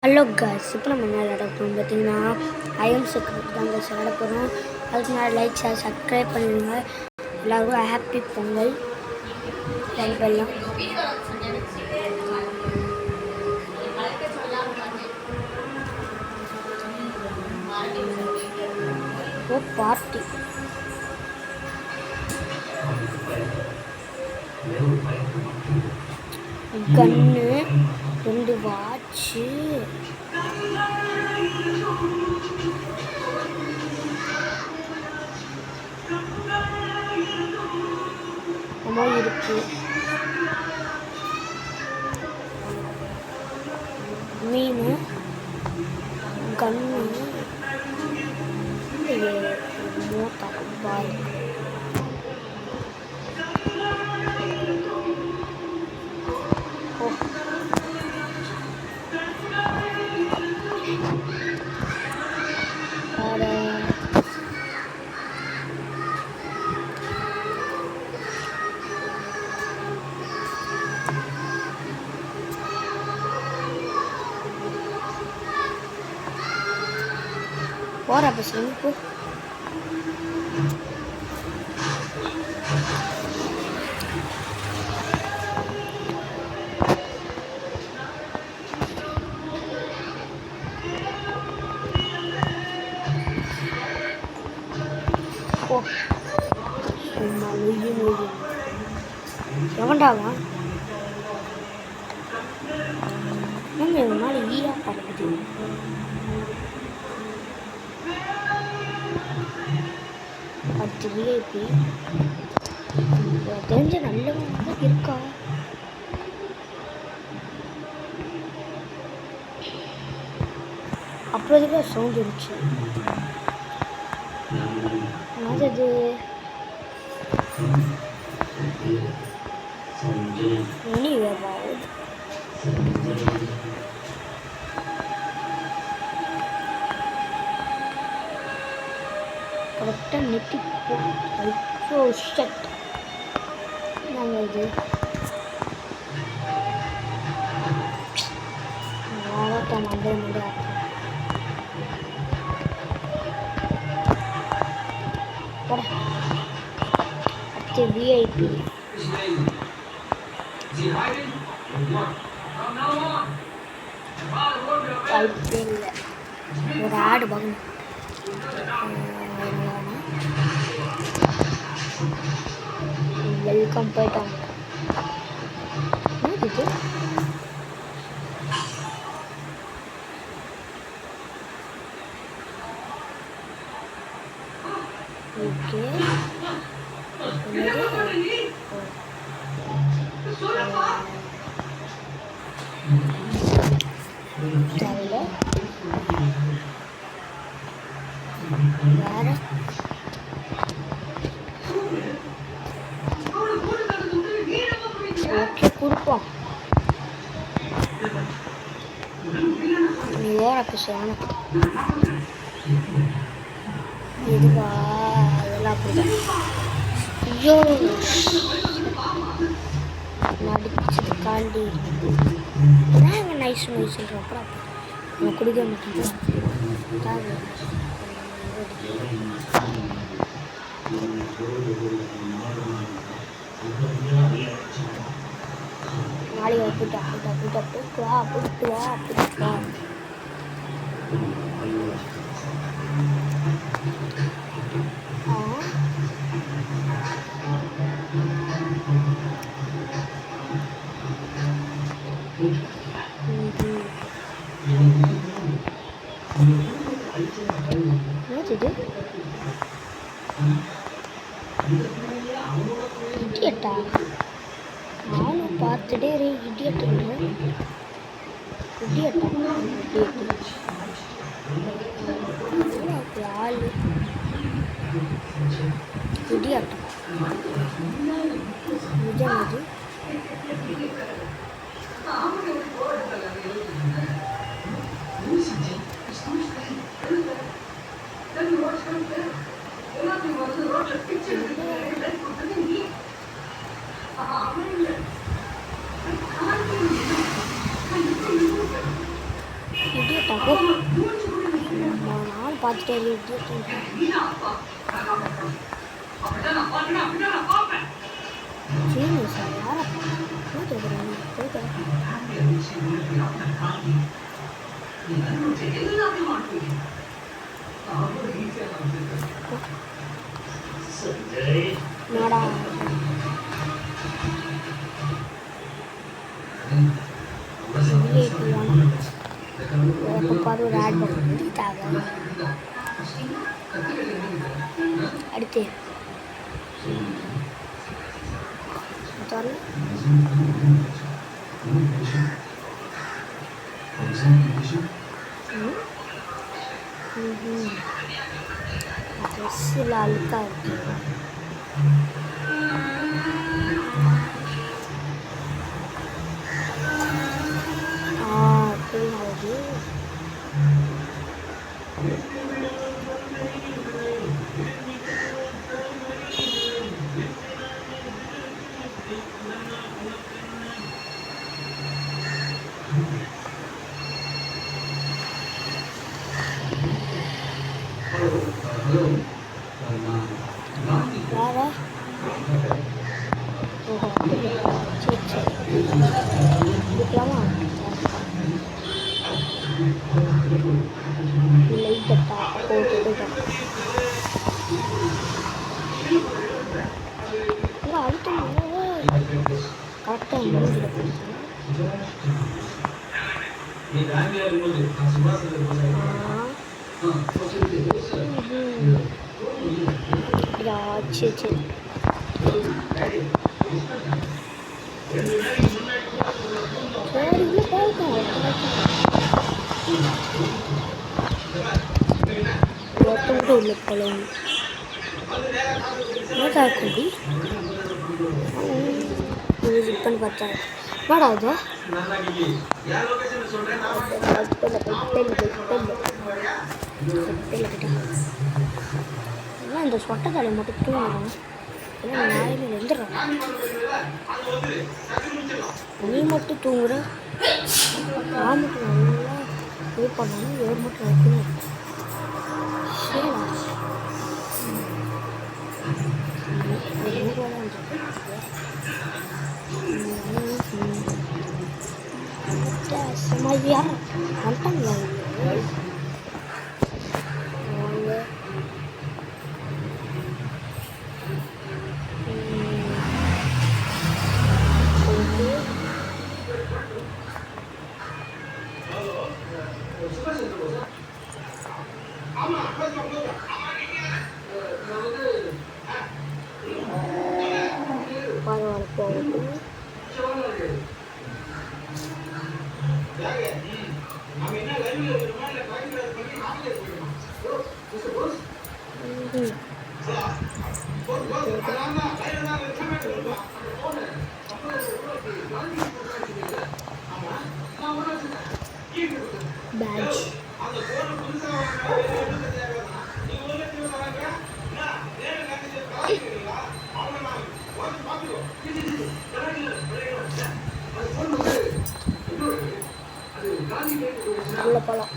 Hello guys, இப்போ நம்ம என்ன விளையாட போகிறோம் பார்த்தீங்கன்னா ஐஎம் செக்ரெட் தான் காய்ஸ் விளையாட போகிறோம். அதுக்கு முன்னாடி லைக் ஷேர் சப்ஸ்கிரைப் பண்ணிடுங்க. எல்லோருக்கும் ஹாப்பி பொங்கல். லைக் எல்லாம் ஓ பார்ட்டி கன்னு 2 வாட்சு நம்ம இருக்கு மீன் கன்னு மூட்டை பால் போற பசங்க எவன்டாவா நம்ம மேலே ஈயா பறக்குது. அடுத்து விஐபி தெரிஞ்ச நல்லவங்க இருக்கா? அப்போதுக்கு சவுண்ட் இருந்துச்சு. அது கரெக்டாக நெட்டி ஐயோ ஷட். நாங்கள் இது ஆகட்டும் மண்டே அடுத்து விஐபி வாய்ப்பே இல்லை. ஒரு ஆடு பார்க்கணும். வெல்கம் போயிட்டாங்க. இது ஓகே வேற ஓகே கொடுப்போம். நீ ஓர பேசுவான இதுவா அதெல்லாம் அப்படிதான். ஐயோ நடிச்சது காண்டி நாங்கள் நைஸ் நோய் சொல்கிறோம். அப்புறம் நான் குடிக்க மாட்டேன். நாளைக்கு போட்டு வா போட்டு வா போட்டு வா. இது இடியட்டா? நானும் பார்த்துட்டே இடியட்டா ஆளு இடியாட்டம் நிஜம். ஆகும். நானும் பார்த்துட்டே இருக்கேன். சீனு சார் யாரை கேட்குறாங்க போய்ட்டு நாடா எப்போ பாரு ஒரு ஆட் பண்ணி தாங்க அடுத்து ட்ரெஸ்ஸில் அழுக்காக இருக்கு. புரியாது வேற ஓஹோ சரி சரி இதுக்கலாமா லைட் கட்டா போட்டு அடுத்த கரெக்டாக சரி சரி ஒருத்தவங்க உள்ள போகலாம் குடி பண்ணி பார்த்தா வாடா அது இந்த சொட்டை தலையை மட்டும் தூங்குறோம் இல்லை நாளையில் எழுந்துடுறோம் நீ மட்டும் தூங்குற நான் மட்டும் நல்லா இது பண்ணணும் இவர் மட்டும் வைக்கணும் சரிடா சமாதியா வந்துட்டாங்களா பரவாயில்ல போகுது பேட்ச் நல்ல பழம்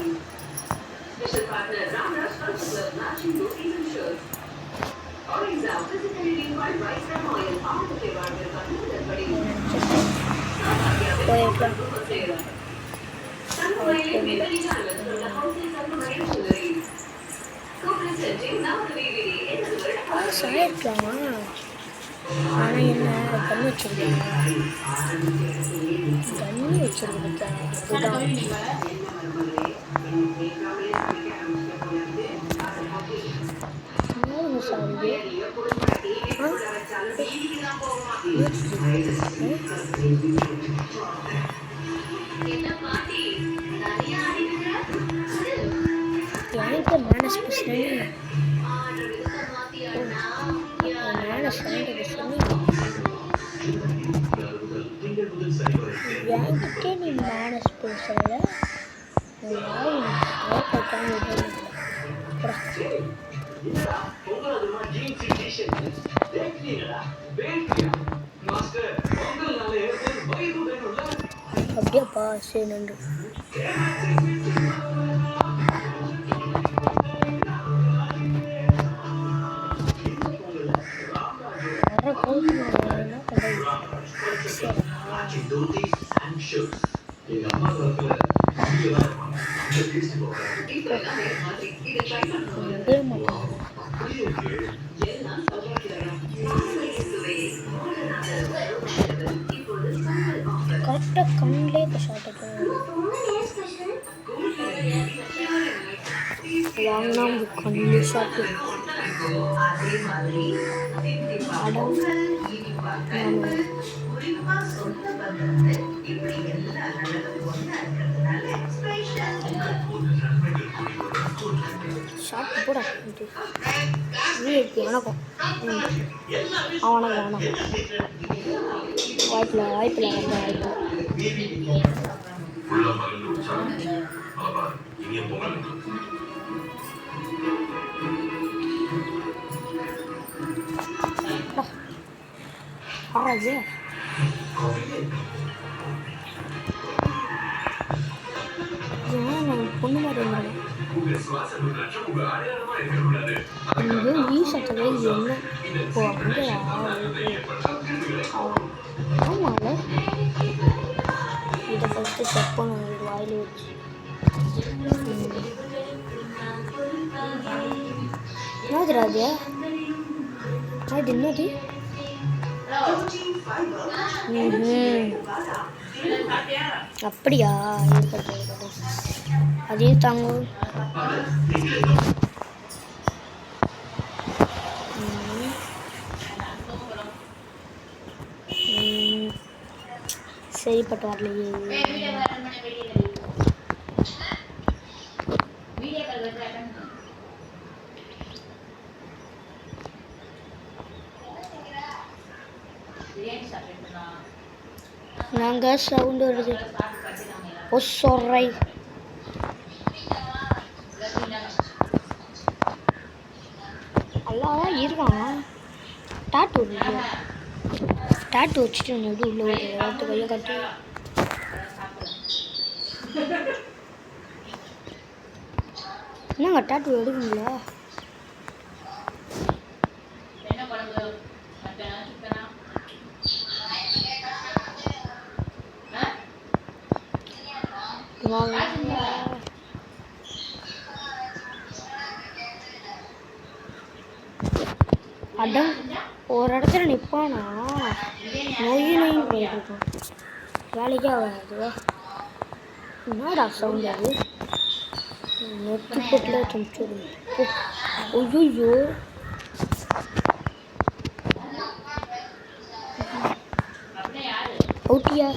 Special partner Ramraj Culture Club matching routines and shirts. Orange out physically refined rice from oil out of the environment and body. Start pass ஆயிருக்கலாமா? ஆனால் என்ன கண்ணு வச்சிருக்காங்க, கண்ணு வச்சிருக்கா அதுதான். சாரி எனக்கு மேனஸ் பேசுகிறேன், மேனஸ் என்கிட்டே நீ மேனஸ் பேசல. அப்படியாப்பா, சரி நன்றி. கரெக்டாக கண்ணிலே ஷார்ட் வாங்கினா கண்ணிலே ஷார்ட் ஷார்ட் போட வணக்கம். வணக்கம் வாய்ப்பில் வாய்ப்பில் ஆறாது பொண்ணு மாதிரி வந்துடும். ஈசத்தவே இது என்ன இப்போ வந்து ஆமாம், இதை ஃபஸ்ட்டு செக் பண்ணுவோம் வாயில் வச்சு. என்னதுரா அது? அது என்னது? அப்படியா, இருக்கட்டும் அதே தாங்க. சரிப்பட்டு வரலையே. நாங்கள் சவுண்டு வருது. ஓ சொல்றை எல்லாம் இருக்கான். டாட்டு டாட்டு வச்சுட்டு எப்படி உள்ள ஒரு கையை கட்டி என்னங்க டாட்டு எடுக்குங்களா? அடம் ஒரு இடத்துல நிற்பானா நொய்யும் போயிட்டு இருக்கான். வேலைக்கே ஆகாது. என்னடா சவுண்ட் அது? நெத்து போட்டில் துணிச்சு. ஐயோ அவுட்டியா?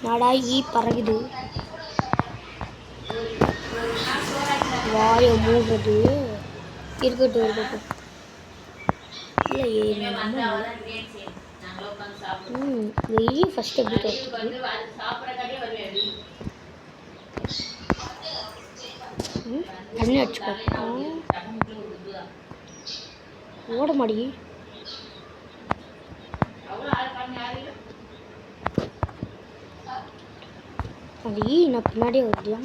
நாடாகி பறகுது, வாய மூடுறது. இருக்கட்டும் இருக்கட்டும். இல்லையே வெயி ஃபஸ்ட் எப்படி தோற்றுது? தண்ணி வச்சுக்கோ. ஓட மாடி. அது நான் பின்னாடியே வருதியா?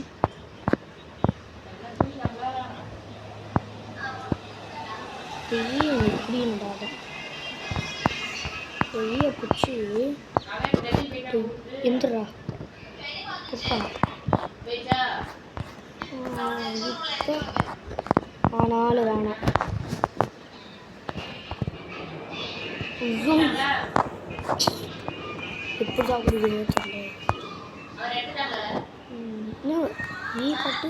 இப்படி நடாத பெரிய பிடிச்சி எந்திரா இப்போ ஆனாலும் வேணாம் எப்படி சாப்பிடுவீங்க தெரியல நீ கட்டு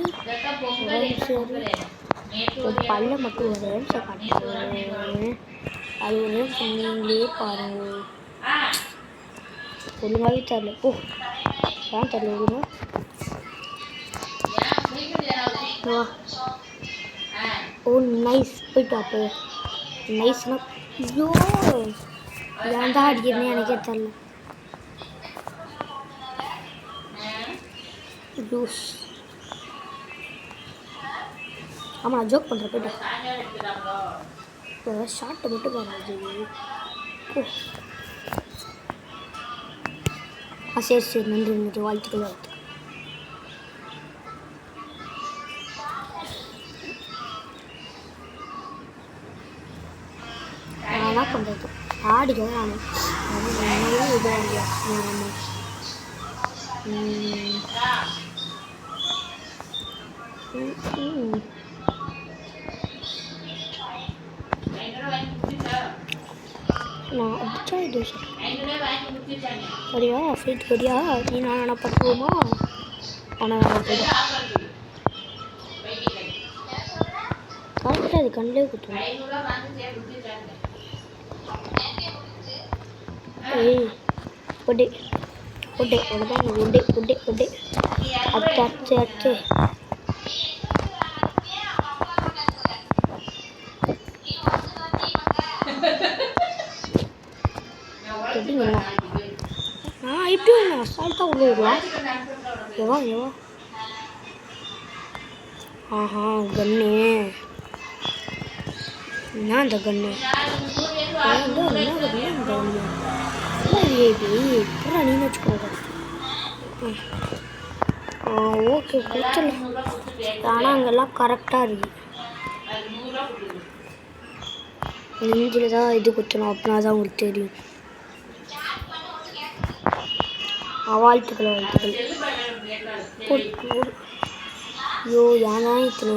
ஒரு பல்ல மட்டும் ஒரு நிமிஷம் காட்டுறேன் அது ஒரு நிமிஷம் நீங்களே பாருங்க ஒழுங்காகவே தரல ஓ ஏன் தரல ஒழுங்கா ஓ நைஸ் போயிட்டு அப்போ நைஸ்னா ஐயோ ஏன் தான் அடிக்கிறேன்னு எனக்கே தெரில ஜூஸ் ஆமாம் நான் ஜோக் பண்ணுறேன் போய்ட்டு ஷார்ட்டை மட்டும் பாருங்க ஓ சரி சரி நன்றி நன்றி வாழ்த்துக்கள் வாழ்த்துக்கள் நான் என்ன பண்ணுறது ஆடிக்க நான் நான் அடிச்சா இது சரியா ஃப்ரீட் சரியா நீ நான் என்ன பண்ணுவோமா ஆனால் கரெக்டாக அது கண்ணிலே கொடுத்துருவோம் ஏய் ஒடே ஒடே ஒடதான் ஒடே ஒடே ஒடே அச்சு அச்சு அச்சு எப்படிங்களா நான் எப்படி அசால்ட்டாக விடுவேன் எவா எவா ஆஹா கண்ணு என்ன அந்த கண்ணு எப்படா நீ வச்சுக்கோங்க ஓகே கொடுத்துடலாம் ஆனால் அங்கெல்லாம் கரெக்டாக இருக்கு நெஞ்சில் தான் இது குத்தணும் அப்படின்னா தான் உங்களுக்கு தெரியும் வாழ்த்துக்கள் வாழ்த்துக்கள் ஐயோ ஏன்னா இத்தனை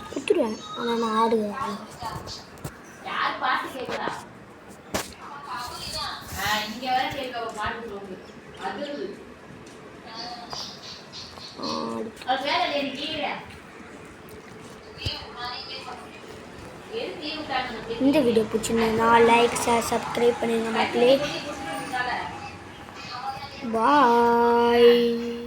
கொடுத்துருவேன் ஆனால் நான் ஆடுவேன் இந்த வீடியோ பிடிச்சிருந்தா லைக் ஷேர் சப்ஸ்கிரைப் பண்ணிடுங்க மக்களே பாய்.